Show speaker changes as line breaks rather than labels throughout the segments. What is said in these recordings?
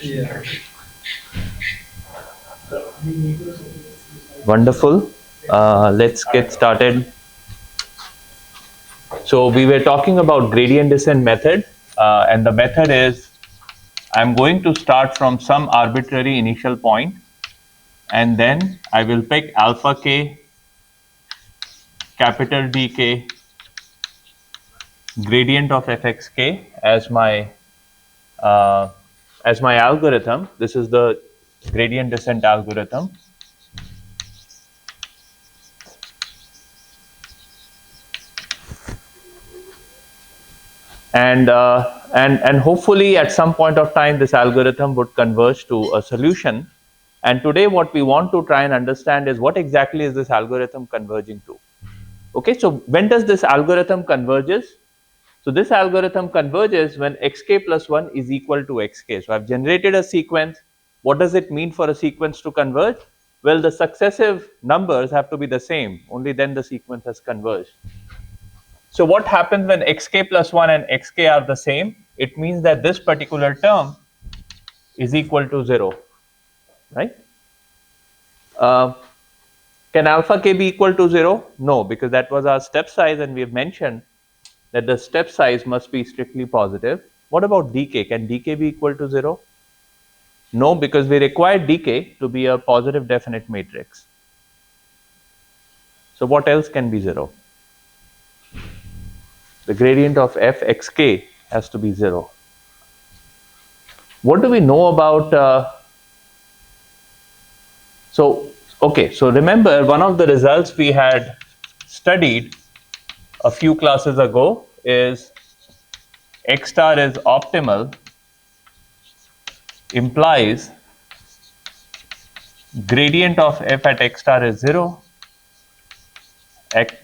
Yeah.
Wonderful. Let's get started. So we were talking about gradient descent method, and the method is I'm going to start from some arbitrary initial point, and then I will pick alpha k, capital dk, gradient of fxk uh, as my algorithm. This is the gradient descent algorithm. And hopefully at some point of time this algorithm would converge to a solution. And today what we want to try and understand is what exactly is this algorithm converging to. Okay, so when does this algorithm converges? So this algorithm converges when xk plus 1 is equal to xk. So I've generated a sequence. What does it mean for a sequence to converge? Well, the successive numbers have to be the same. Only then the sequence has converged. So what happens when xk plus 1 and xk are the same? It means that this particular term is equal to 0, right? Uh, can alpha k be equal to 0? No, because that was our step size and we have mentioned that the step size must be strictly positive. What about dk? Can dk be equal to 0? No, because we require dk to be a positive definite matrix. So what else can be 0? The gradient of fxk has to be 0. What do we know about so remember one of the results we had studied a few classes ago is x star is optimal implies gradient of f at x star is 0,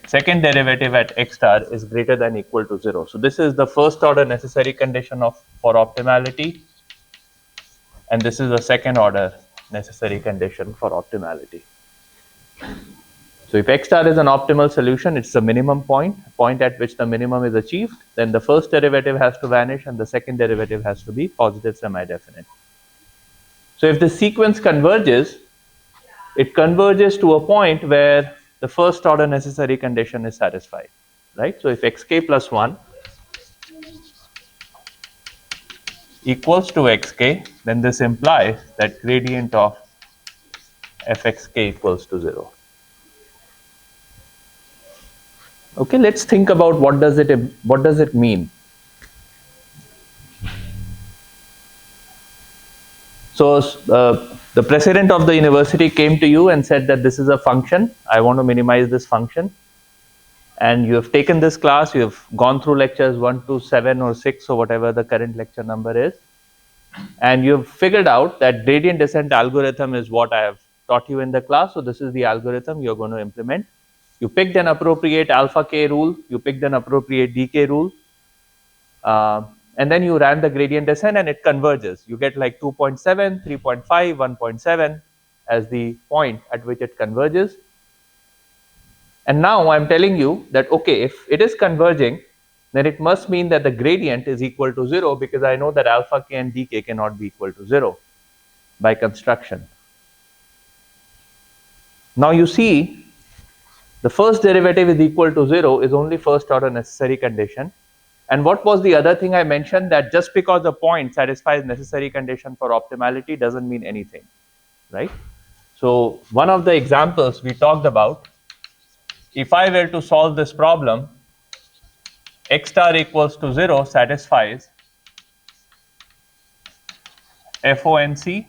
second derivative at x star is greater than equal to 0. So this is the first order necessary condition for optimality, and this is the second order necessary condition for optimality. So if x star is an optimal solution, it's the minimum point at which the minimum is achieved, then the first derivative has to vanish and the second derivative has to be positive semi-definite. So if the sequence converges, it converges to a point where the first order necessary condition is satisfied, right? So if xk plus 1 equals to xk, then this implies that gradient of fxk equals to 0. Okay, let's think about what does it mean. So the president of the university came to you and said that this is a function. I want to minimize this function. And you have taken this class, you have gone through lectures 1 to 7 or 6 or whatever the current lecture number is. And you've figured out that gradient descent algorithm is what I have taught you in the class. So this is the algorithm you're going to implement. You picked an appropriate alpha k rule, you picked an appropriate dk rule, and then you ran the gradient descent and it converges. You get like 2.7, 3.5, 1.7 as the point at which it converges. And now I'm telling you that, okay, if it is converging, then it must mean that the gradient is equal to 0, because I know that alpha k and dk cannot be equal to 0 by construction. Now you see, the first derivative is equal to 0 is only first order necessary condition. And what was the other thing I mentioned? That just because a point satisfies necessary condition for optimality doesn't mean anything, right? So one of the examples we talked about, if I were to solve this problem, x star equals to 0 satisfies FONC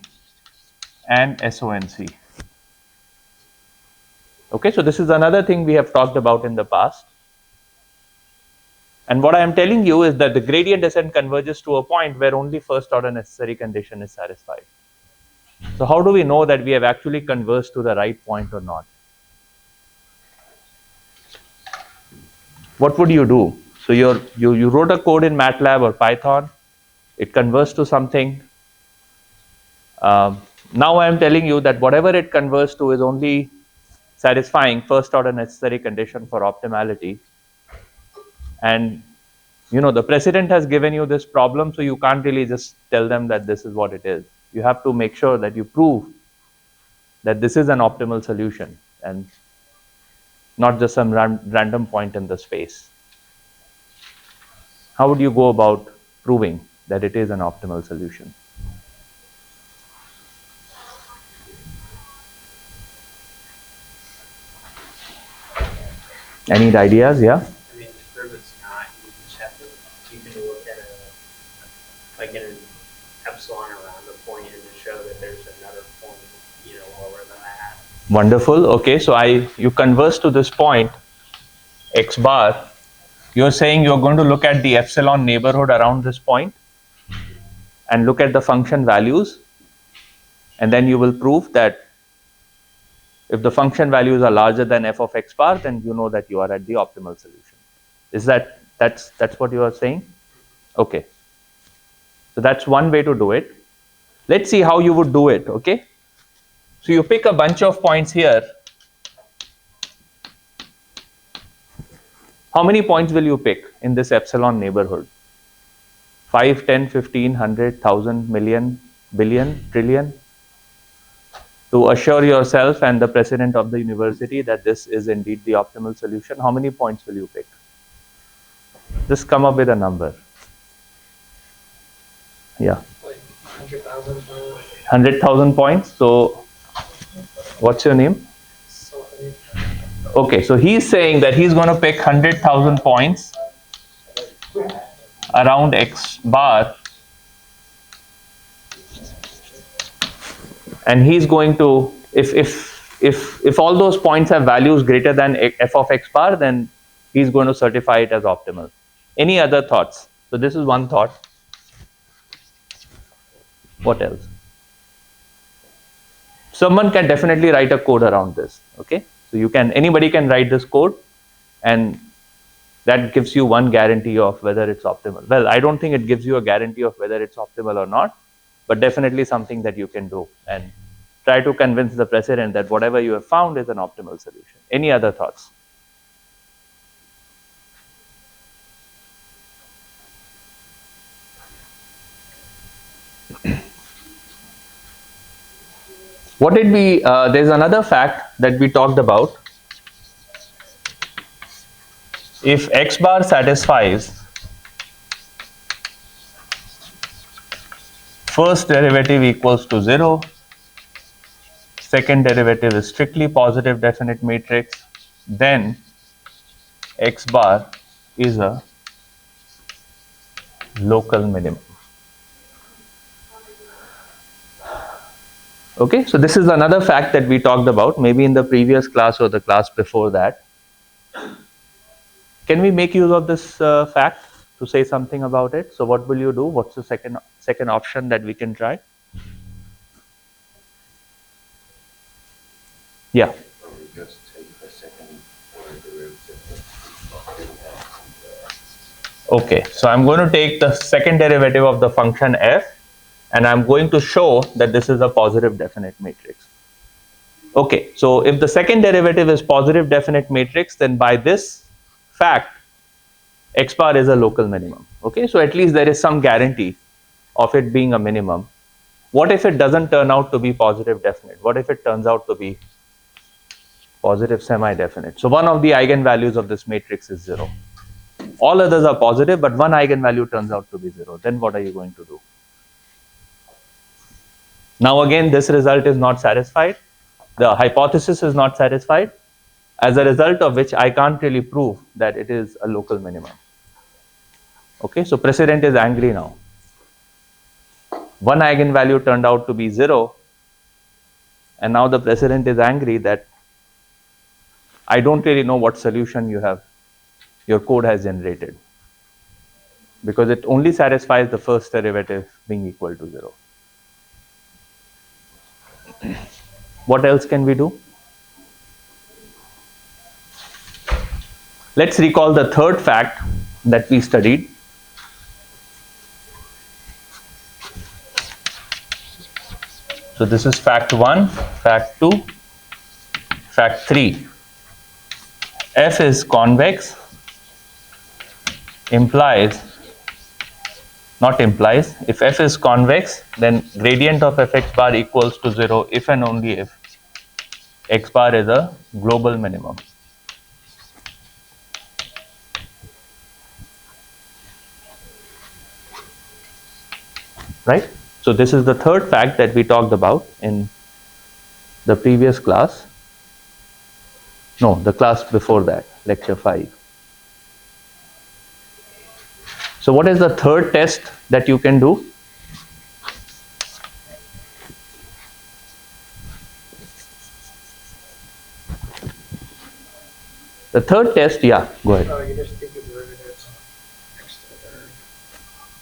and SONC. Okay, so this is another thing we have talked about in the past. And what I am telling you is that the gradient descent converges to a point where only first order necessary condition is satisfied. So how do we know that we have actually converged to the right point or not? What would you do? So you wrote a code in MATLAB or Python, it converts to something. Now I am telling you that whatever it converts to is only satisfying first order necessary condition for optimality. And the president has given you this problem, so you can't really just tell them that this is what it is. You have to make sure that you prove that this is an optimal solution and not just some random point in the space. How would you go about proving that it is an optimal solution? Any ideas? Yeah.
I mean, to prove it's not, you just have to, you can look at like an epsilon around the point and to show that there's another point, lower than that.
Wonderful. Okay, so you converse to this point, x bar. You're saying you're going to look at the epsilon neighborhood around this point and look at the function values, and then you will prove that if the function values are larger than f of x bar, then you know that you are at the optimal solution. Is that's what you are saying? Okay. So that's one way to do it. Let's see how you would do it, okay? So you pick a bunch of points here. How many points will you pick in this epsilon neighborhood? 5, 10, 15, 100, 1000, million, billion, trillion? To assure yourself and the president of the university that this is indeed the optimal solution, how many points will you pick? Just come up with a number. Yeah.
Like 100,000.
100,000 points. So what's your name? Okay, so he's saying that he's going to pick 100,000 points around x bar, and he's going to, if all those points have values greater than f of x bar, then he's going to certify it as optimal. Any other thoughts? So this is one thought. What else? Someone can definitely write a code around this. Okay, so anybody can write this code, and that gives you one guarantee of whether it's optimal. Well, I don't think it gives you a guarantee of whether it's optimal or not, but definitely something that you can do and try to convince the president that whatever you have found is an optimal solution. Any other thoughts? What did we, there's another fact that we talked about. If x bar satisfies first derivative equals to 0, second derivative is strictly positive definite matrix, then x bar is a local minimum. Okay, so this is another fact that we talked about, maybe in the previous class or the class before that. Can we make use of this fact to say something about it? So what will you do? What's the second option that we can try? Yeah.
Just take the second derivative.
Okay, so I'm going to take the second derivative of the function f, and I'm going to show that this is a positive definite matrix. Okay, so if the second derivative is positive definite matrix, then by this fact, x bar is a local minimum. Okay, so at least there is some guarantee of it being a minimum. What if it doesn't turn out to be positive definite? What if it turns out to be positive semi-definite? So one of the eigenvalues of this matrix is 0. All others are positive, but one eigenvalue turns out to be 0. Then what are you going to do? Now again, this result is not satisfied. The hypothesis is not satisfied, as a result of which I can't really prove that it is a local minimum. Okay, so president is angry now. One eigenvalue turned out to be 0, and now the president is angry that I don't really know what solution your code has generated, because it only satisfies the first derivative being equal to 0. What else can we do? Let's recall the third fact that we studied. So this is fact 1, fact 2, fact 3. F is convex implies not implies, if f is convex, then gradient of fx bar equals to 0 if and only if x bar is a global minimum. Right? So this is the third fact that we talked about in the previous class. No, the class before that, lecture 5. So what is the third test that you can do? The third test, yeah, go ahead.
You just take the derivatives next to the third,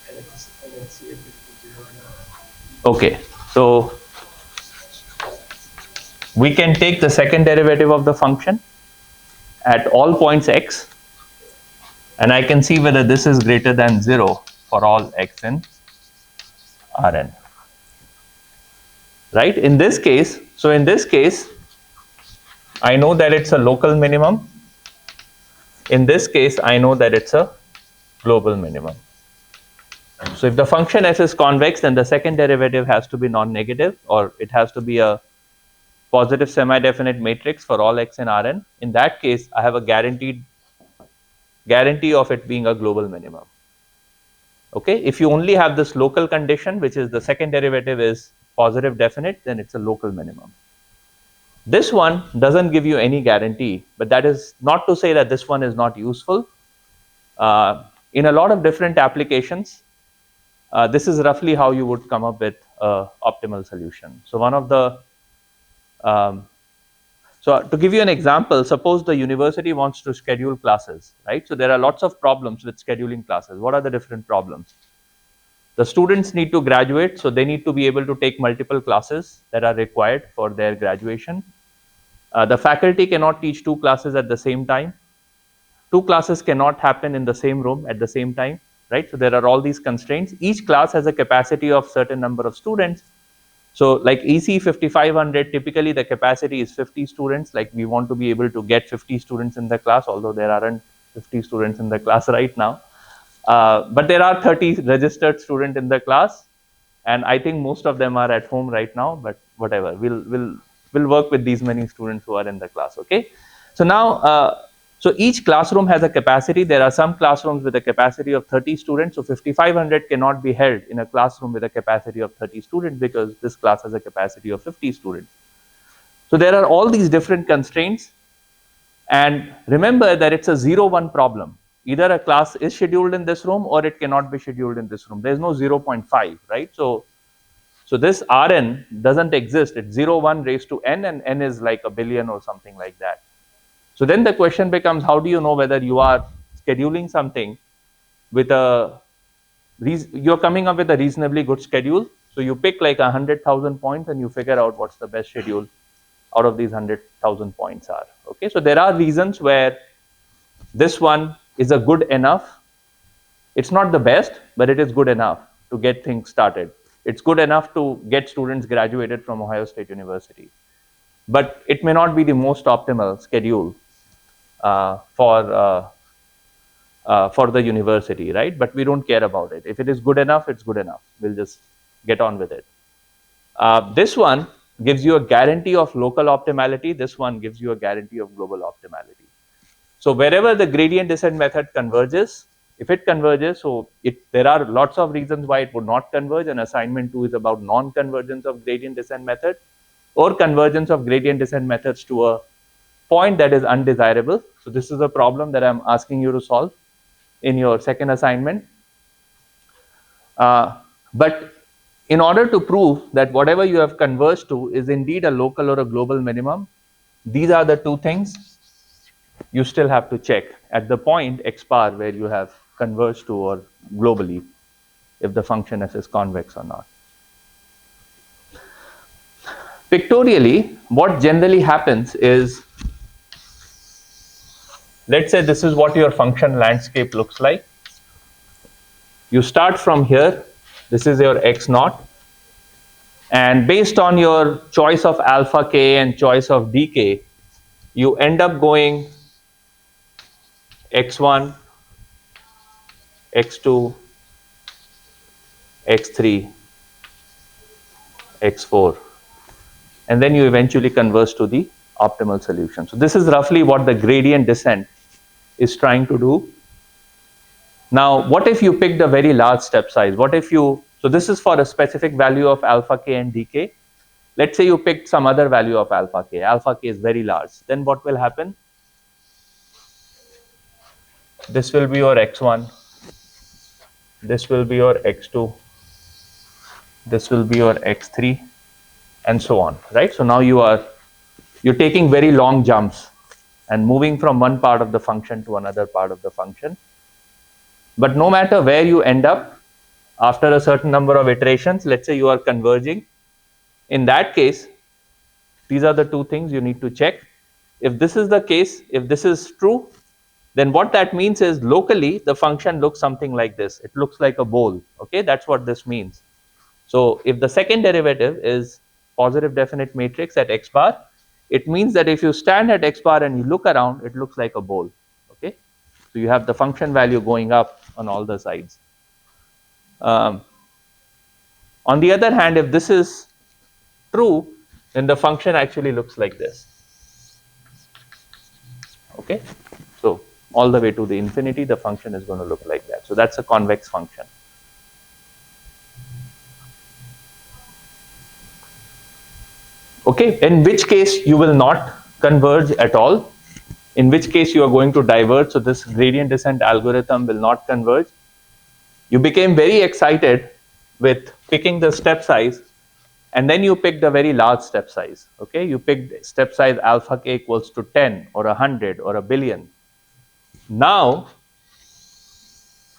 and then see if it's 0 or not.
Okay, so we can take the second derivative of the function at all points x, and I can see whether this is greater than 0 for all x in Rn. Right? In this case, I know that it's a local minimum. In this case, I know that it's a global minimum. So if the function f is convex, then the second derivative has to be non-negative, or it has to be a positive semi-definite matrix for all x in Rn. In that case, I have a guarantee of it being a global minimum. Okay, if you only have this local condition, which is the second derivative is positive definite, then it's a local minimum. This one doesn't give you any guarantee, but that is not to say that this one is not useful. In a lot of different applications, this is roughly how you would come up with an optimal solution. So one of the so to give you an example, suppose the university wants to schedule classes, right? So there are lots of problems with scheduling classes. What are the different problems? The students need to graduate, so they need to be able to take multiple classes that are required for their graduation. The faculty cannot teach 2 classes at the same time. 2 classes cannot happen in the same room at the same time, right? So there are all these constraints. Each class has a capacity of certain number of students. So like ECE 5500, typically the capacity is 50 students. Like we want to be able to get 50 students in the class, although there aren't 50 students in the class right now. But there are 30 registered students in the class, and I think most of them are at home right now, but whatever, we'll work with these many students who are in the class. Okay, so now so each classroom has a capacity. There are some classrooms with a capacity of 30 students, so 5500 cannot be held in a classroom with a capacity of 30 students because this class has a capacity of 50 students. So there are all these different constraints, and remember that it's a 0-1 problem. Either a class is scheduled in this room or it cannot be scheduled in this room. There's no 0.5, right? So this Rn doesn't exist. It's 0, 1 raised to n, and n is like a billion or something like that. So then the question becomes, how do you know whether you are scheduling something with you're coming up with a reasonably good schedule? So you pick like 100,000 points and you figure out what's the best schedule out of these 100,000 points are. Okay, so there are reasons where this one is a good enough. It's not the best, but it is good enough to get things started. It's good enough to get students graduated from Ohio State University. But it may not be the most optimal schedule for the university, right? But we don't care about it. If it is good enough, it's good enough. We'll just get on with it. This one gives you a guarantee of local optimality. This one gives you a guarantee of global optimality. So wherever the gradient descent method converges, if it converges, so there are lots of reasons why it would not converge, and assignment 2 is about non-convergence of gradient descent method or convergence of gradient descent methods to a point that is undesirable. So this is a problem that I'm asking you to solve in your second assignment. But in order to prove that whatever you have converged to is indeed a local or a global minimum, these are the 2 things you still have to check at the point x bar where you have converged to, or globally, if the function f is convex or not. Pictorially, what generally happens is, let's say this is what your function landscape looks like. You start from here, this is your x naught, and based on your choice of alpha k and choice of dk, you end up going x1, x2, x3, x4, and then you eventually converge to the optimal solution. So this is roughly what the gradient descent is trying to do. Now, what if you picked a very large step size? What if you, so this is for a specific value of alpha k and dk. Let's say you picked some other value of alpha k. Alpha k is very large. Then what will happen? This will be your x1. This will be your x2. This will be your x3, and so on, right? So now you're taking very long jumps and moving from one part of the function to another part of the function. But no matter where you end up, after a certain number of iterations, let's say you are converging, in that case, these are the two things you need to check. If this is the case, if this is true, then what that means is locally the function looks something like this. It looks like a bowl. Okay, that's what this means. So if the second derivative is positive definite matrix at x bar, it means that if you stand at x bar and you look around, it looks like a bowl. Okay, so you have the function value going up on all the sides. On the other hand, if this is true, then the function actually looks like this. Okay, so all the way to the infinity, the function is going to look like that. So that's a convex function. Okay, in which case you will not converge at all, in which case you are going to diverge. So this gradient descent algorithm will not converge. You became very excited with picking the step size, and then you picked a very large step size. Okay, you picked step size alpha k equals to 10 or 100 or a billion. Now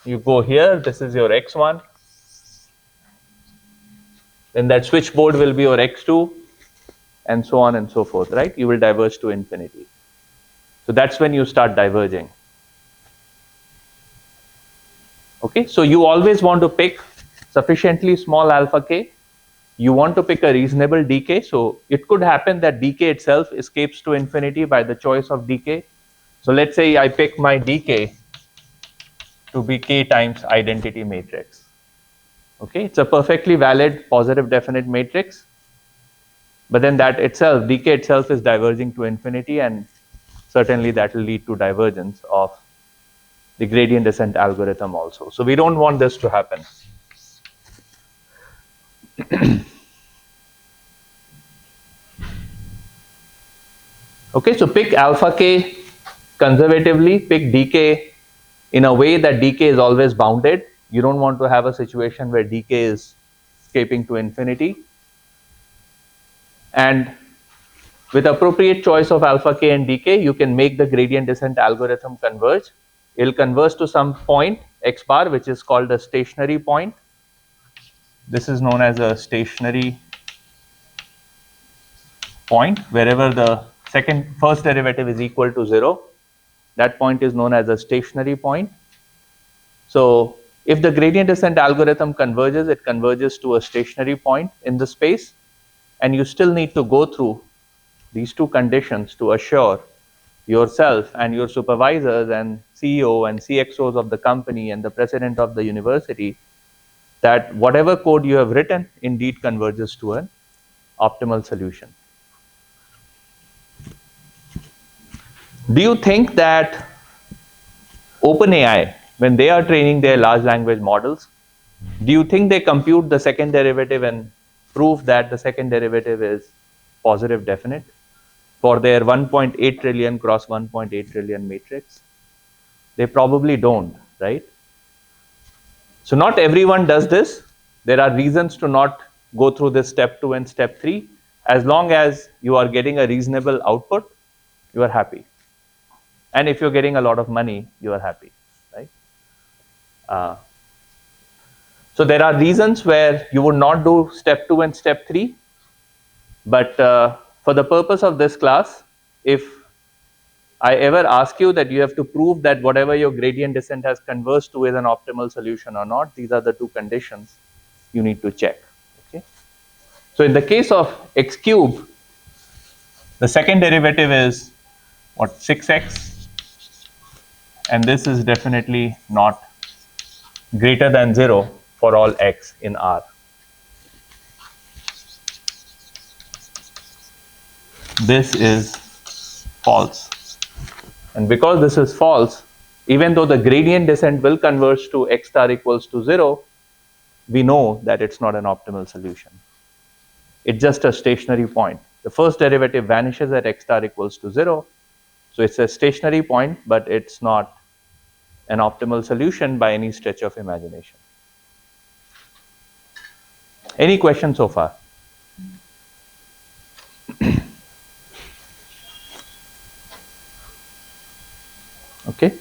you go here, this is your x1, then that switchboard will be your x2, and so on and so forth, right? You will diverge to infinity. So that's when you start diverging. Okay, so you always want to pick sufficiently small alpha k. You want to pick a reasonable dk. So it could happen that dk itself escapes to infinity by the choice of dk. So let's say I pick my dk to be k times identity matrix. Okay, it's a perfectly valid positive definite matrix. But then that itself, dk itself is diverging to infinity, and certainly that will lead to divergence of the gradient descent algorithm also. So we don't want this to happen. Okay, so pick alpha k conservatively, pick dk in a way that dk is always bounded. You don't want to have a situation where dk is escaping to infinity. And with appropriate choice of alpha k and dk, you can make the gradient descent algorithm converge. It'll converge to some point x bar, which is called a stationary point. This is known as a stationary point. Wherever the first derivative is equal to 0, that point is known as a stationary point. So if the gradient descent algorithm converges, it converges to a stationary point in the space, and you still need to go through these two conditions to assure yourself and your supervisors and CEO and CXOs of the company and the president of the university that whatever code you have written indeed converges to an optimal solution. Do you think that OpenAI, when they are training their large language models, do you think they compute the second derivative and prove that the second derivative is positive definite for their 1.8 trillion cross 1.8 trillion matrix? They probably don't, right? So not everyone does this. There are reasons to not go through this step 2 and step 3. As long as you are getting a reasonable output, you are happy. And if you're getting a lot of money, you are happy, right? So there are reasons where you would not do step 2 and step 3. But for the purpose of this class, if I ever ask you that you have to prove that whatever your gradient descent has converged to is an optimal solution or not, these are the two conditions you need to check. Okay. So in the case of x cube, the second derivative is what, 6x, and this is definitely not greater than 0 for all x in R. This is false. And because this is false, even though the gradient descent will converge to x star equals to 0, we know that it's not an optimal solution. It's just a stationary point. The first derivative vanishes at x star equals to 0. So it's a stationary point, but it's not an optimal solution by any stretch of imagination. Any questions so far? Okay.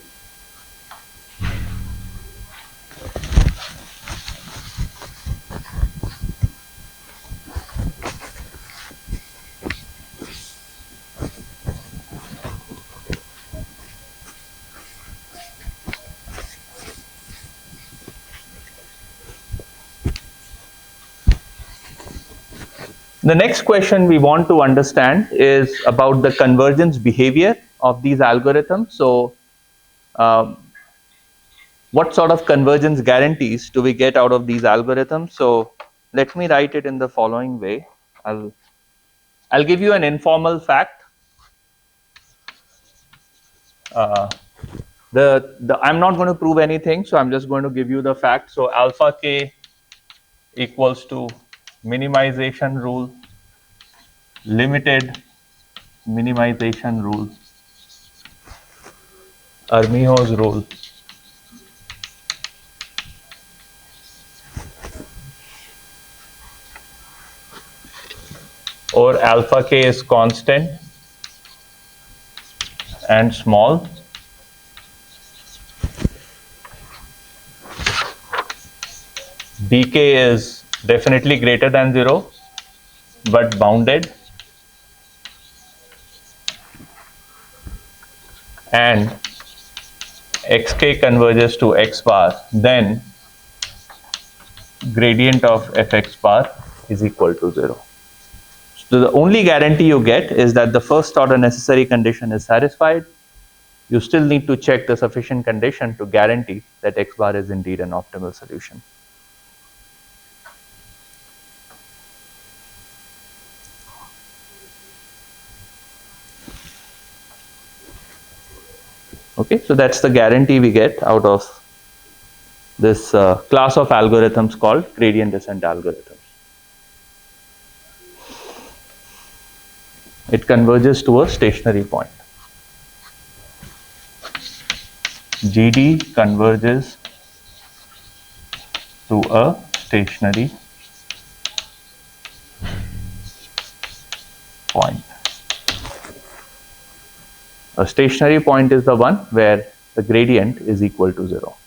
The next question we want to understand is about the convergence behavior of these algorithms. So, what sort of convergence guarantees do we get out of these algorithms? So, let me write it in the following way. I'll give you an informal fact. I'm not going to prove anything, so I'm just going to give you the fact. So, alpha k equals to minimization rule, limited minimization rule, Armijos rule, or alpha k is constant and small, bk is definitely greater than 0 but bounded, and xk converges to x bar, then gradient of fx bar is equal to 0. So the only guarantee you get is that the first order necessary condition is satisfied. You still need to check the sufficient condition to guarantee that x bar is indeed an optimal solution. Okay, so that's the guarantee we get out of this class of algorithms called gradient descent algorithms. It converges to a stationary point. GD converges to a stationary point. A stationary point is the one where the gradient is equal to 0.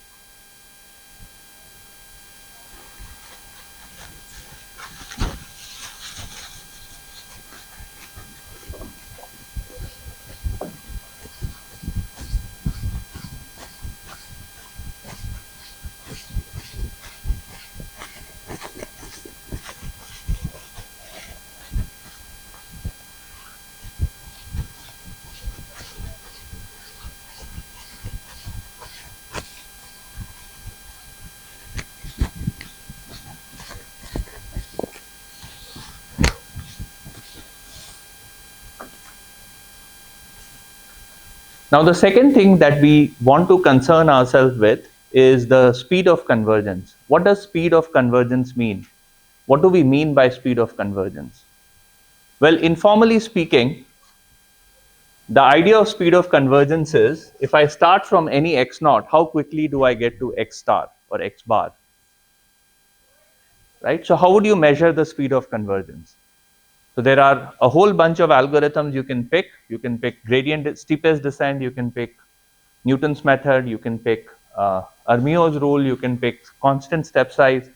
Now, the second thing that we want to concern ourselves with is the speed of convergence. What does speed of convergence mean? What do we mean by speed of convergence? Well, informally speaking, the idea of speed of convergence is if I start from any x naught, how quickly do I get to x star or x bar? Right? So, how would you measure the speed of convergence? So there are a whole bunch of algorithms you can pick. You can pick gradient steepest descent, you can pick Newton's method, you can pick Armijos rule, you can pick constant step size.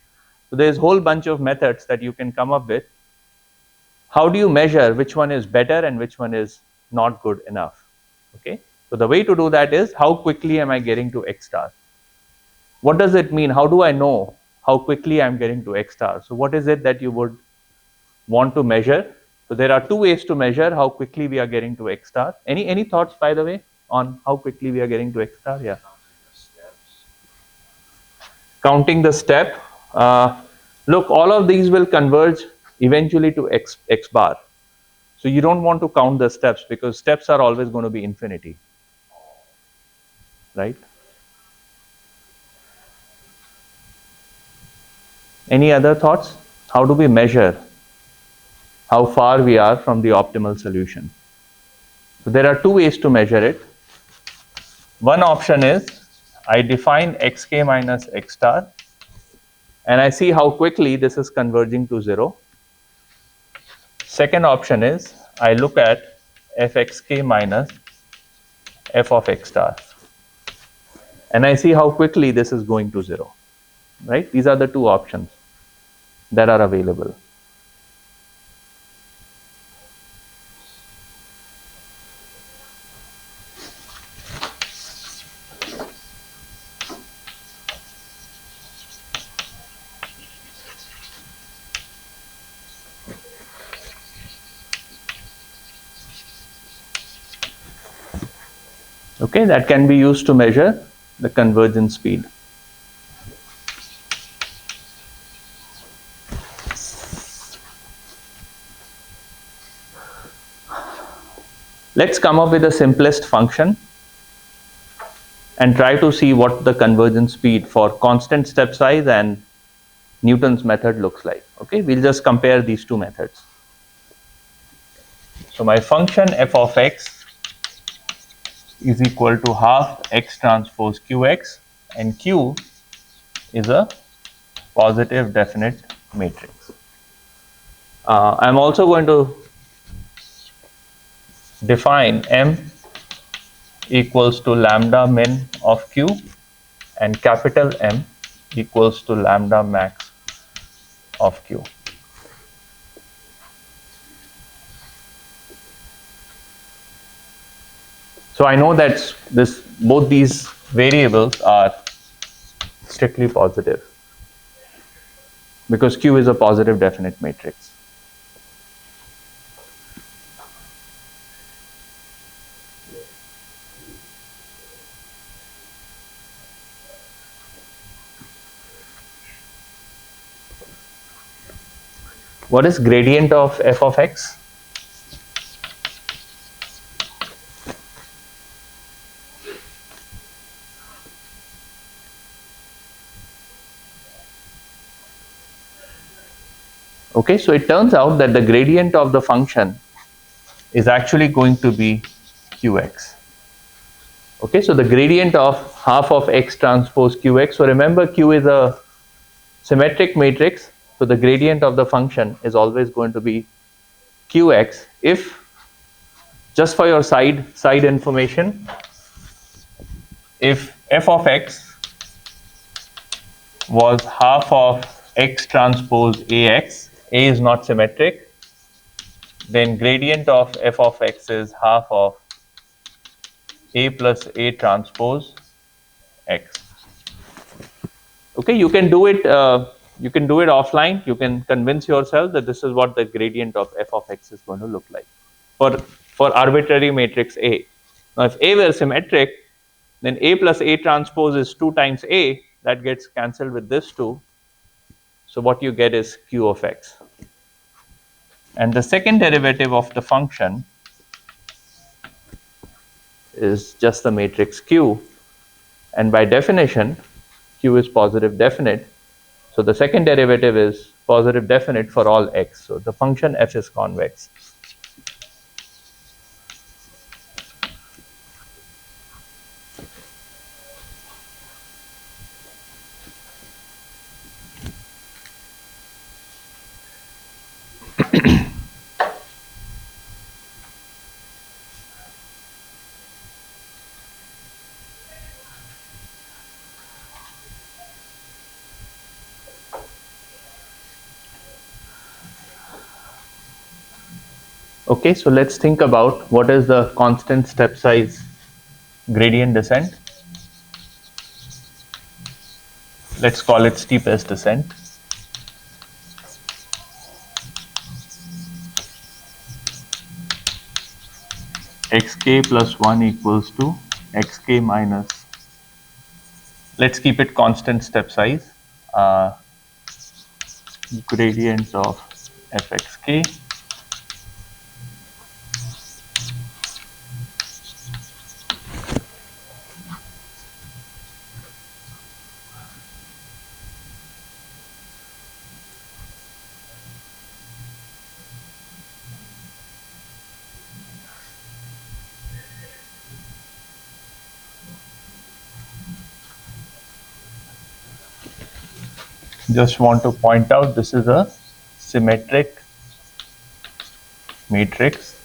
So there's a whole bunch of methods that you can come up with. How do you measure which one is better and which one is not good enough? Okay. So the way to do that is how quickly am I getting to x star? What does it mean? How do I know how quickly I'm getting to x star? So what is it that you would want to measure? So there are two ways to measure how quickly we are getting to x star. Any thoughts, by the way, on how quickly we are getting to x star? Yeah. Counting the step. Look, all of these will converge eventually to x bar. So you don't want to count the steps because steps are always going to be infinity, right? Any other thoughts? How do we measure how far we are from the optimal solution? So there are two ways to measure it. One option is I define xk minus x star and I see how quickly this is converging to 0. Second option is I look at fxk minus f of x star and I see how quickly this is going to 0, right? These are the two options that are available. Okay, that can be used to measure the convergence speed. Let's come up with the simplest function and try to see what the convergence speed for constant step size and Newton's method looks like. Okay, we'll just compare these two methods. So my function f of x is equal to half x transpose qx, and q is a positive definite matrix. I'm also going to define m equals to lambda min of q and capital M equals to lambda max of q. So I know that both these variables are strictly positive because Q is a positive definite matrix. What is gradient of f of x? Okay, so it turns out that the gradient of the function is actually going to be qx. Okay, so the gradient of half of x transpose qx, so remember q is a symmetric matrix, so the gradient of the function is always going to be qx if, just for your side information, if f of x was half of x transpose ax, a is not symmetric, then gradient of f of x is half of a plus a transpose x. Okay, you can do it. You can do it offline. You can convince yourself that this is what the gradient of f of x is going to look like for arbitrary matrix A. Now, if A were symmetric, then a plus a transpose is 2 times a. That gets cancelled with this 2. So what you get is q of x. And the second derivative of the function is just the matrix Q. And by definition, Q is positive definite. So the second derivative is positive definite for all x. So the function f is convex. Okay, so let's think about what is the constant step size gradient descent. Let's call it steepest descent. Xk plus 1 equals to xk minus, let's keep it constant step size, gradients of fxk just want to point out this is a symmetric matrix.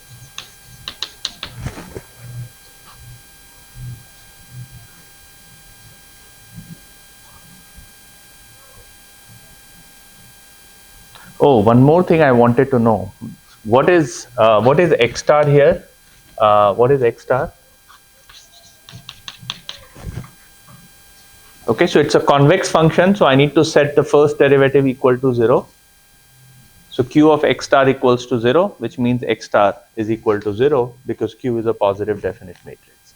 Oh, one more thing I wanted to know. What is x star here? What is x star? Okay, so it's a convex function, so I need to set the first derivative equal to 0. So q of x star equals to 0, which means x star is equal to 0 because q is a positive definite matrix.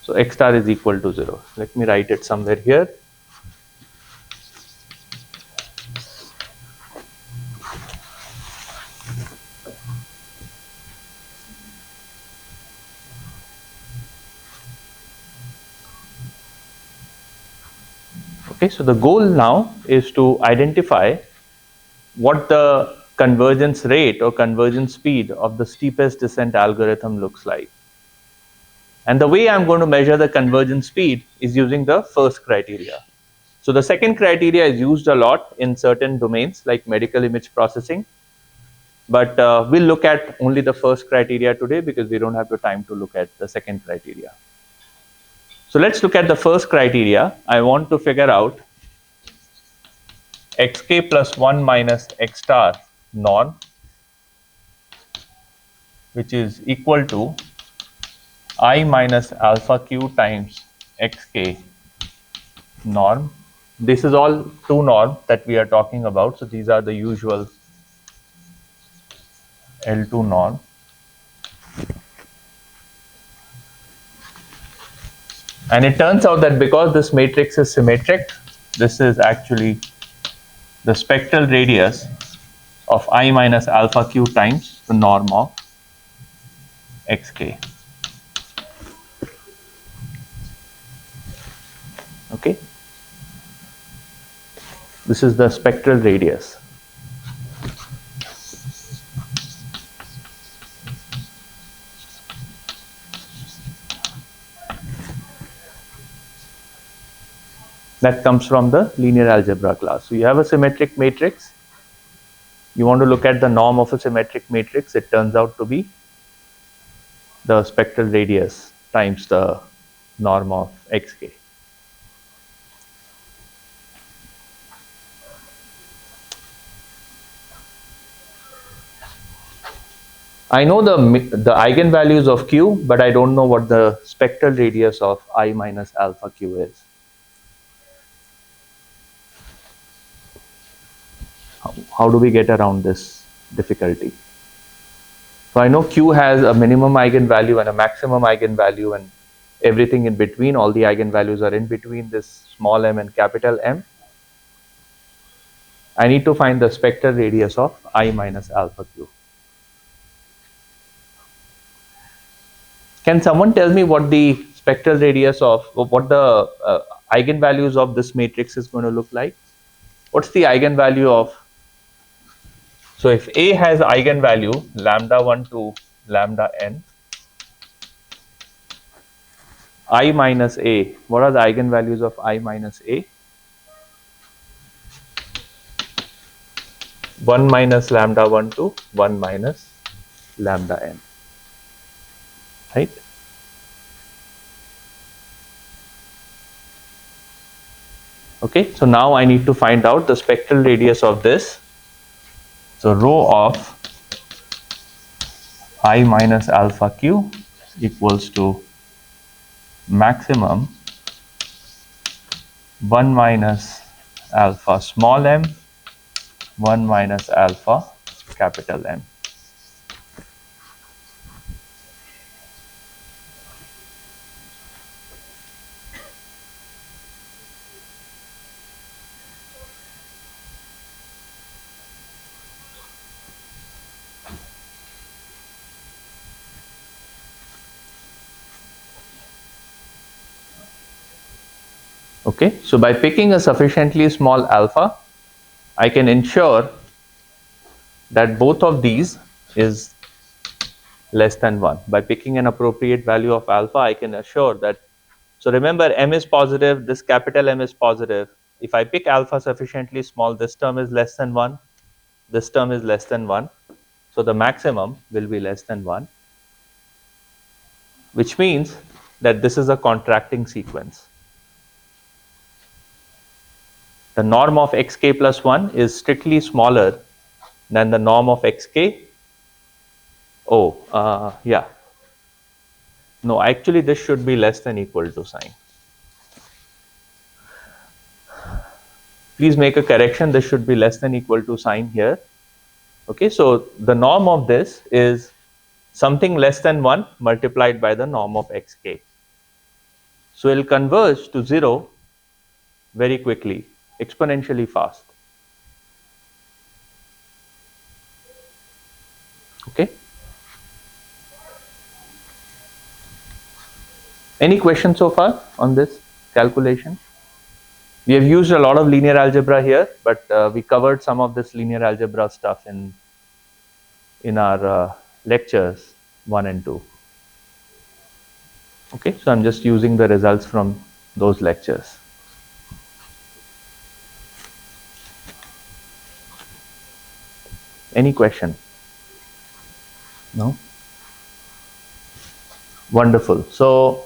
So x star is equal to 0. Let me write it somewhere here. Okay, so the goal now is to identify what the convergence rate or convergence speed of the steepest descent algorithm looks like. And the way I'm going to measure the convergence speed is using the first criteria. So the second criteria is used a lot in certain domains like medical image processing. But we'll look at only the first criteria today because we don't have the time to look at the second criteria. So let's look at the first criteria. I want to figure out xk plus 1 minus x star norm, which is equal to I minus alpha q times xk norm. This is all two norms that we are talking about. So these are the usual L2 norm. And it turns out that because this matrix is symmetric, this is actually the spectral radius of I minus alpha q times the norm of xk. Okay, this is the spectral radius. That comes from the linear algebra class. So you have a symmetric matrix. You want to look at the norm of a symmetric matrix. It turns out to be the spectral radius times the norm of xk. I know the eigenvalues of q, but I don't know what the spectral radius of I minus alpha q is. How do we get around this difficulty? So I know q has a minimum eigenvalue and a maximum eigenvalue and everything in between. All the eigenvalues are in between this small m and capital M. I need to find the spectral radius of I minus alpha q. Can someone tell me what the spectral radius of, what the eigenvalues of this matrix is going to look like? What's the eigenvalue of, so if A has eigenvalue lambda 1 to lambda n, I minus A, what are the eigenvalues of I minus A? 1 minus lambda 1 to 1 minus lambda n, right? Okay, so now I need to find out the spectral radius of this. So rho of I minus alpha q equals to maximum 1 minus alpha small m 1 minus alpha capital M. Okay, so by picking a sufficiently small alpha, I can ensure that both of these is less than 1. By picking an appropriate value of alpha, I can assure that. So remember, m is positive, this capital M is positive. If I pick alpha sufficiently small, this term is less than 1, this term is less than 1. So the maximum will be less than 1, which means that this is a contracting sequence. The norm of xk plus 1 is strictly smaller than the norm of xk. Oh, yeah. No, actually this should be less than equal to sign. Please make a correction. This should be less than equal to sign here. Okay, so the norm of this is something less than 1 multiplied by the norm of xk. So it will converge to 0 very quickly, exponentially fast. Okay. Any questions so far on this calculation? We have used a lot of linear algebra here, but we covered some of this linear algebra stuff in our lectures 1 and 2. Okay, so I'm just using the results from those lectures. Any question? No? Wonderful. So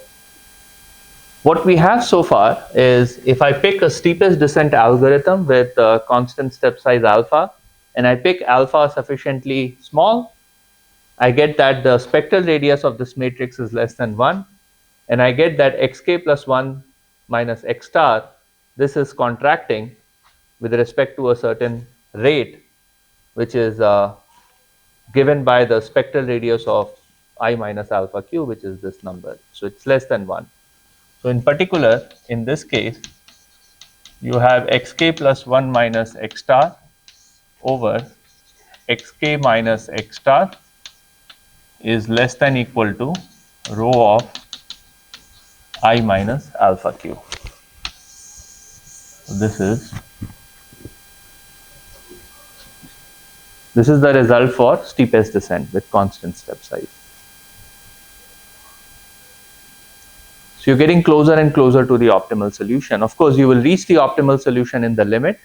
what we have so far is, if I pick a steepest descent algorithm with a constant step size alpha, and I pick alpha sufficiently small, I get that the spectral radius of this matrix is less than 1, and I get that xk plus 1 minus x star, this is contracting with respect to a certain rate, which is given by the spectral radius of I minus alpha q, which is this number. So it's less than 1. So in particular, in this case, you have xk plus 1 minus x star over xk minus x star is less than equal to rho of I minus alpha q. This is the result for steepest descent with constant step size. So you're getting closer and closer to the optimal solution. Of course, you will reach the optimal solution in the limit,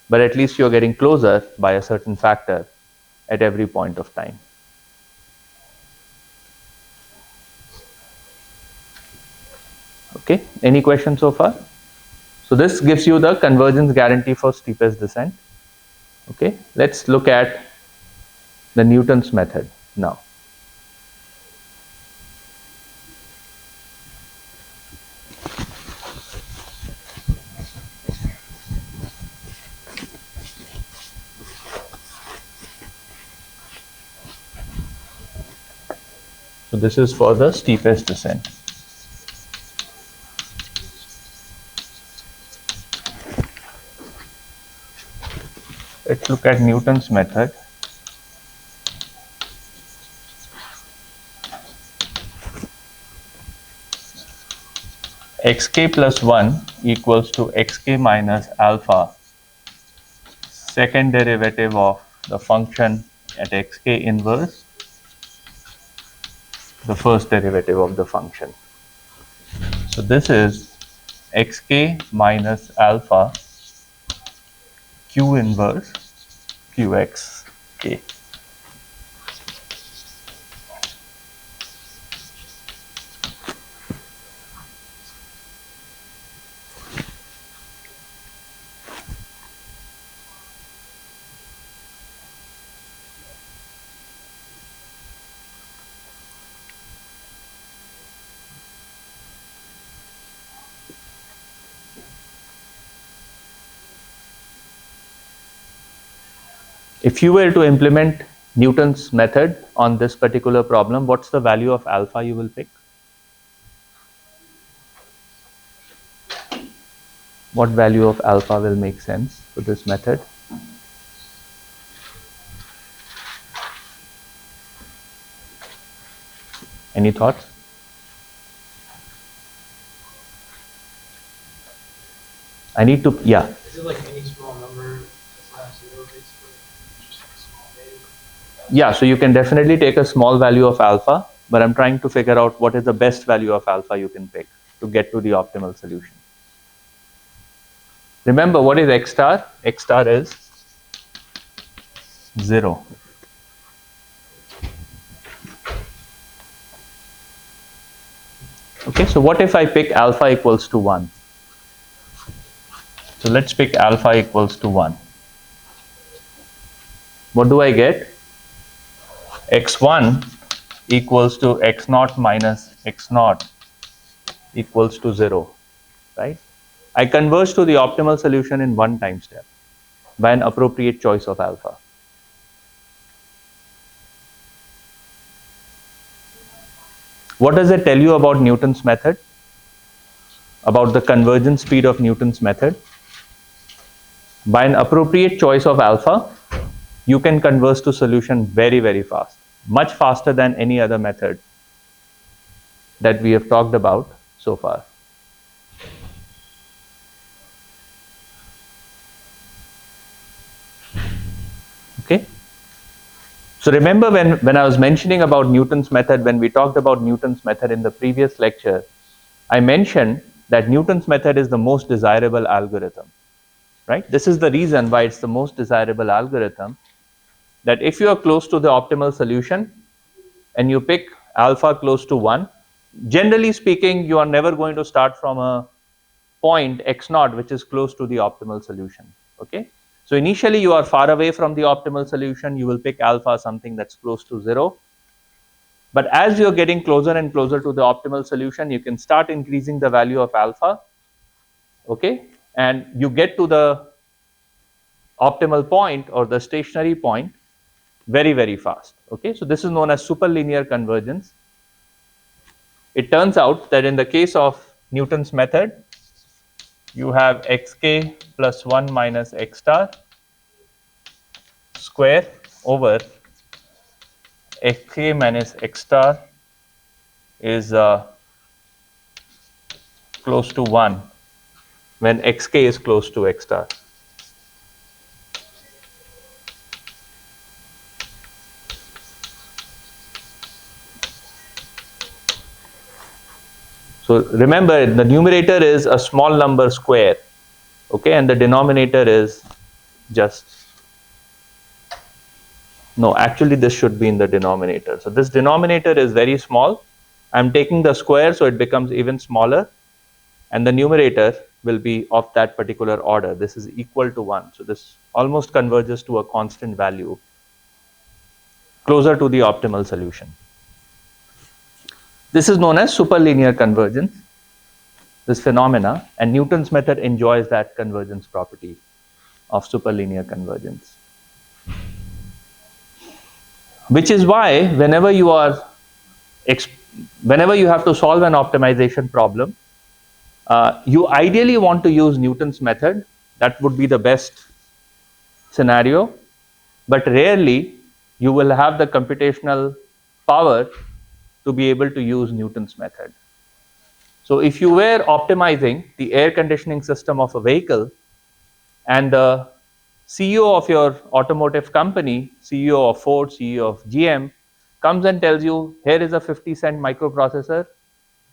but at least you're getting closer by a certain factor at every point of time. Okay, any questions so far? So this gives you the convergence guarantee for steepest descent. Okay, let's look at the Newton's method now. So this is for the steepest descent. Let's look at Newton's method. Xk plus 1 equals to xk minus alpha, second derivative of the function at xk inverse, the first derivative of the function. So this is xk minus alpha q inverse qxk. If you were to implement Newton's method on this particular problem, what's the value of alpha you will pick? What value of alpha will make sense for this method? Any thoughts? I need to, yeah.
Is it like any small number that's not zero basically? Just like a small value?
Yeah, so you can definitely take a small value of alpha, but I'm trying to figure out what is the best value of alpha you can pick to get to the optimal solution. Remember, what is x star? X star is 0. Okay, so what if I pick alpha equals to 1? So let's pick alpha equals to 1. What do I get? x1 equals to x0 minus x0 equals to 0, right? I converge to the optimal solution in one time step by an appropriate choice of alpha. What does it tell you about Newton's method? About the convergence speed of Newton's method? By an appropriate choice of alpha, you can converge to solution very, very fast, much faster than any other method that we have talked about so far. Okay. So remember when I was mentioning about Newton's method, when we talked about Newton's method in the previous lecture, I mentioned that Newton's method is the most desirable algorithm, right? This is the reason why it's the most desirable algorithm, that if you are close to the optimal solution and you pick alpha close to 1, generally speaking, you are never going to start from a point x0 which is close to the optimal solution. Okay, so initially you are far away from the optimal solution, you will pick alpha something that's close to 0, but as you're getting closer and closer to the optimal solution, you can start increasing the value of alpha. Okay, and you get to the optimal point or the stationary point very, very fast. Okay, so this is known as superlinear convergence. It turns out that in the case of Newton's method, you have xk plus 1 minus x star square over xk minus x star is close to 1 when xk is close to x star. So remember, the numerator is a small number square, okay, and the denominator is just, no, actually this should be in the denominator. So this denominator is very small. I'm taking the square, so it becomes even smaller, and the numerator will be of that particular order. This is equal to 1. So this almost converges to a constant value closer to the optimal solution. This is known as superlinear convergence, this phenomena, and Newton's method enjoys that convergence property of superlinear convergence. Which is why whenever you have to solve an optimization problem, you ideally want to use Newton's method. That would be the best scenario, but rarely you will have the computational power to be able to use Newton's method. So if you were optimizing the air conditioning system of a vehicle and the CEO of your automotive company, CEO of Ford, CEO of GM, comes and tells you, here is a 50-cent microprocessor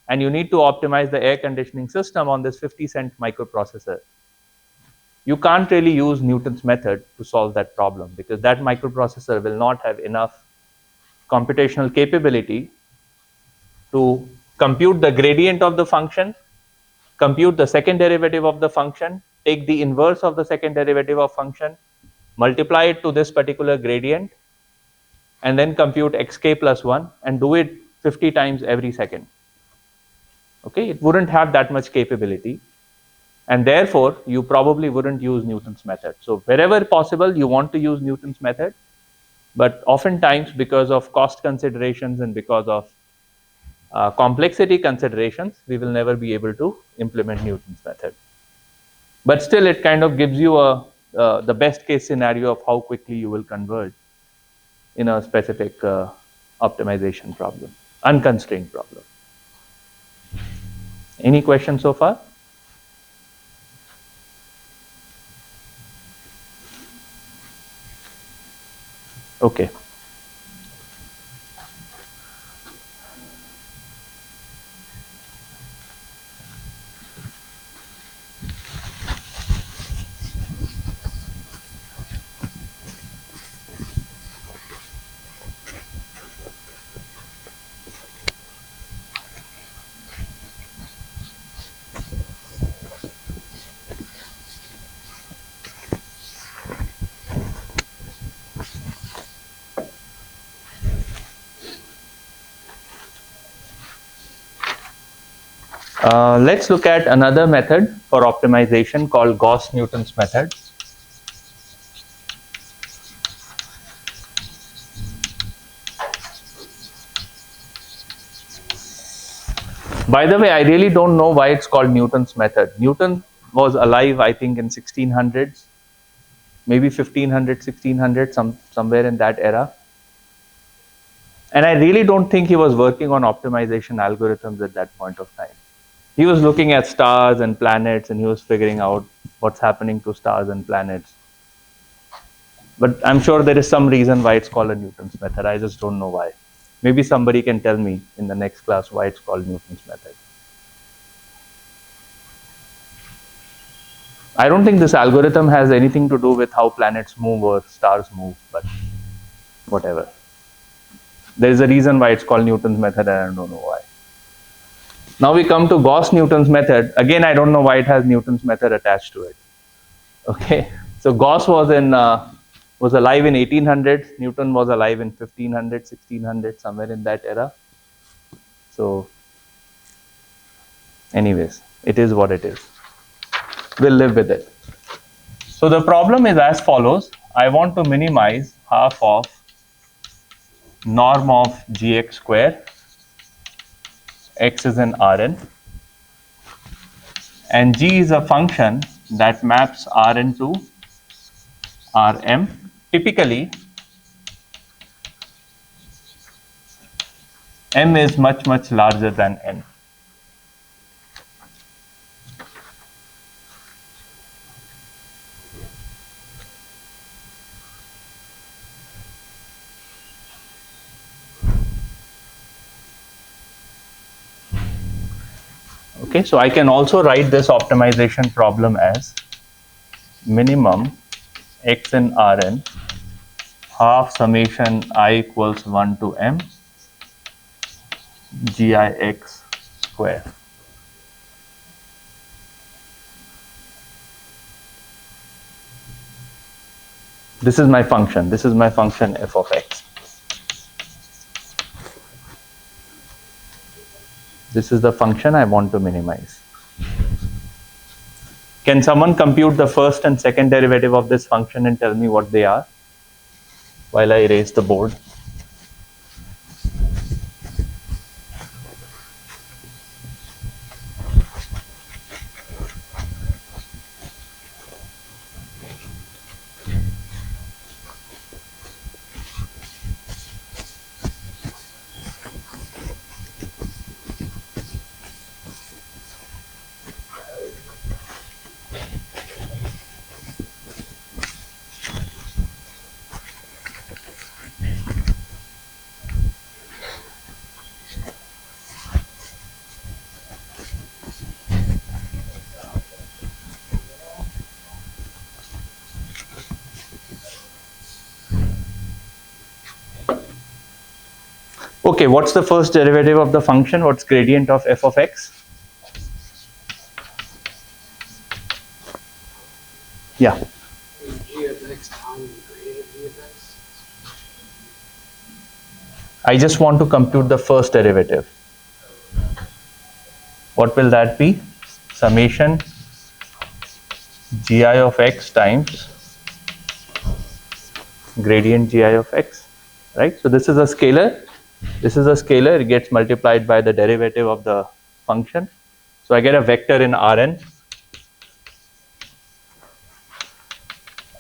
and you need to optimize the air conditioning system on this 50-cent microprocessor. You can't really use Newton's method to solve that problem because that microprocessor will not have enough computational capability to compute the gradient of the function, compute the second derivative of the function, take the inverse of the second derivative of function, multiply it to this particular gradient, and then compute xk plus 1 and do it 50 times every second. Okay, it wouldn't have that much capability, and therefore you probably wouldn't use Newton's method. So wherever possible, you want to use Newton's method, but oftentimes because of cost considerations and because of complexity considerations, we will never be able to implement Newton's method. But still, it kind of gives you the best case scenario of how quickly you will converge in a specific optimization problem, unconstrained problem. Any questions so far? Okay. Let's look at another method for optimization called Gauss-Newton's method. By the way, I really don't know why it's called Newton's method. Newton was alive, I think, in 1600s, maybe 1500, 1600, somewhere in that era. And I really don't think he was working on optimization algorithms at that point of time. He was looking at stars and planets, and he was figuring out what's happening to stars and planets. But I'm sure there is some reason why it's called a Newton's method. I just don't know why. Maybe somebody can tell me in the next class why it's called Newton's method. I don't think this algorithm has anything to do with how planets move or stars move, but whatever. There is a reason why it's called Newton's method, and I don't know why. Now we come to Gauss-Newton's method. Again, I don't know why it has Newton's method attached to it. Okay, so Gauss was alive in 1800s. Newton was alive in 1500, 1600, somewhere in that era. So, anyways, it is what it is. We'll live with it. So the problem is as follows. I want to minimize half of norm of gx square. X is an Rn. And g is a function that maps Rn to Rm. Typically, m is much, much larger than n. Okay, so I can also write this optimization problem as minimum x in Rn half summation I equals 1 to m gix square. This is my function. This is my function f of x. This is the function I want to minimize. Can someone compute the first and second derivative of this function and tell me what they are while I erase the board? Okay, what's the first derivative of the function? What's gradient of f of x? Yeah.
G of x times the gradient of G of x.
I just want to compute the first derivative. What will that be? Summation gi of x times gradient gi of x, right? So this is a scalar. This is a scalar. It gets multiplied by the derivative of the function. So I get a vector in Rn.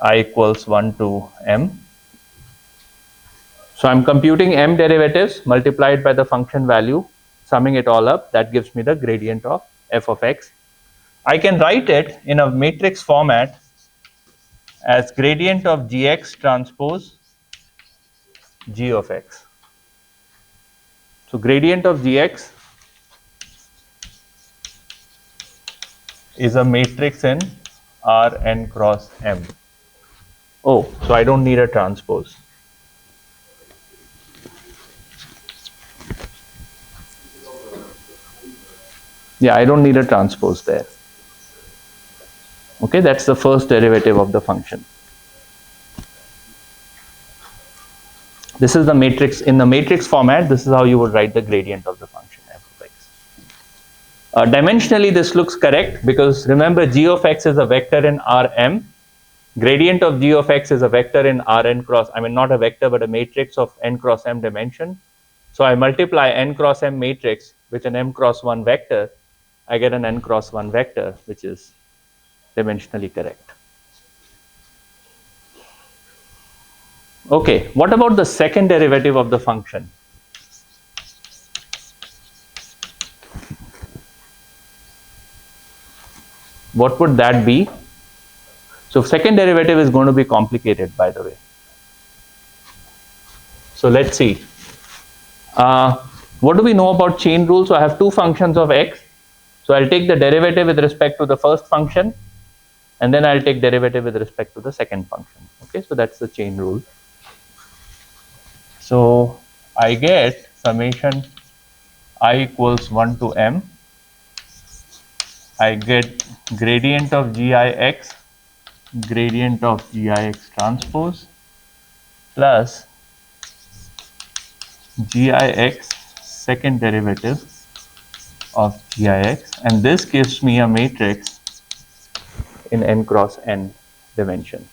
I equals 1 to m. So I'm computing m derivatives multiplied by the function value, summing it all up. That gives me the gradient of f of x. I can write it in a matrix format as gradient of gx transpose g of x. So gradient of gx is a matrix in Rn cross M. Oh, so I don't need a transpose. Yeah, I don't need a transpose there. Okay, that's the first derivative of the function. This is the matrix. In the matrix format, this is how you would write the gradient of the function f of x. Dimensionally, this looks correct because remember g of x is a vector in Rm. Gradient of g of x is a vector in Rn cross, I mean not a vector but a matrix of n cross m dimension. So I multiply n cross m matrix with an m cross 1 vector, I get an n cross 1 vector which is dimensionally correct. Okay, what about the second derivative of the function? What would that be? So second derivative is going to be complicated, by the way. So let's see. What do we know about chain rule? So I have two functions of x. So I'll take the derivative with respect to the first function, and then I'll take derivative with respect to the second function. Okay, so that's the chain rule. So I get summation I equals 1 to m. I get gradient of gix, gradient of gix transpose plus gix second derivative of gix, and this gives me a matrix in n cross n dimension.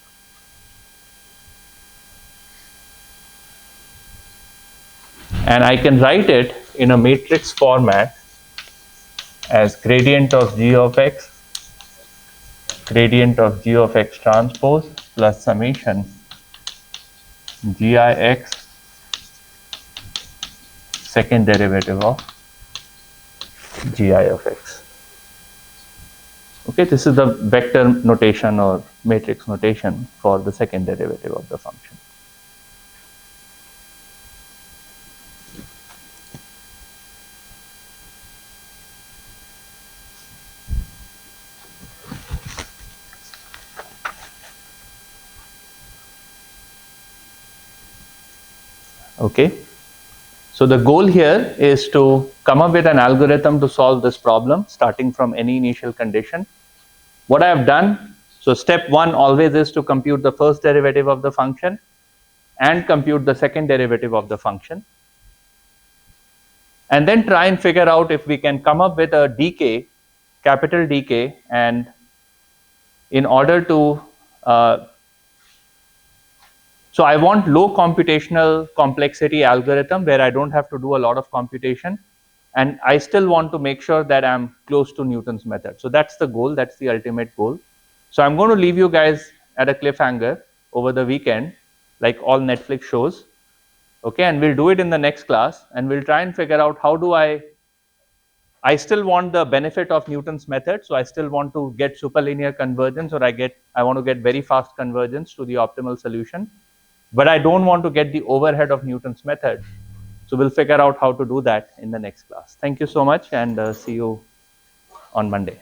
And I can write it in a matrix format as gradient of g of x, gradient of g of x transpose plus summation gix second derivative of gi of x. Okay, this is the vector notation or matrix notation for the second derivative of the function. Okay, so the goal here is to come up with an algorithm to solve this problem starting from any initial condition. What I have done, so step one always is to compute the first derivative of the function and compute the second derivative of the function, and then try and figure out if we can come up with a decay, capital decay, and in order to so I want low computational complexity algorithm where I don't have to do a lot of computation, and I still want to make sure that I'm close to Newton's method. So that's the goal, that's the ultimate goal. So I'm going to leave you guys at a cliffhanger over the weekend, like all Netflix shows. Okay, and we'll do it in the next class, and we'll try and figure out how do I still want the benefit of Newton's method, so I still want to get superlinear convergence, or I want to get very fast convergence to the optimal solution, but I don't want to get the overhead of Newton's method. So we'll figure out how to do that in the next class. Thank you so much, and see you on Monday.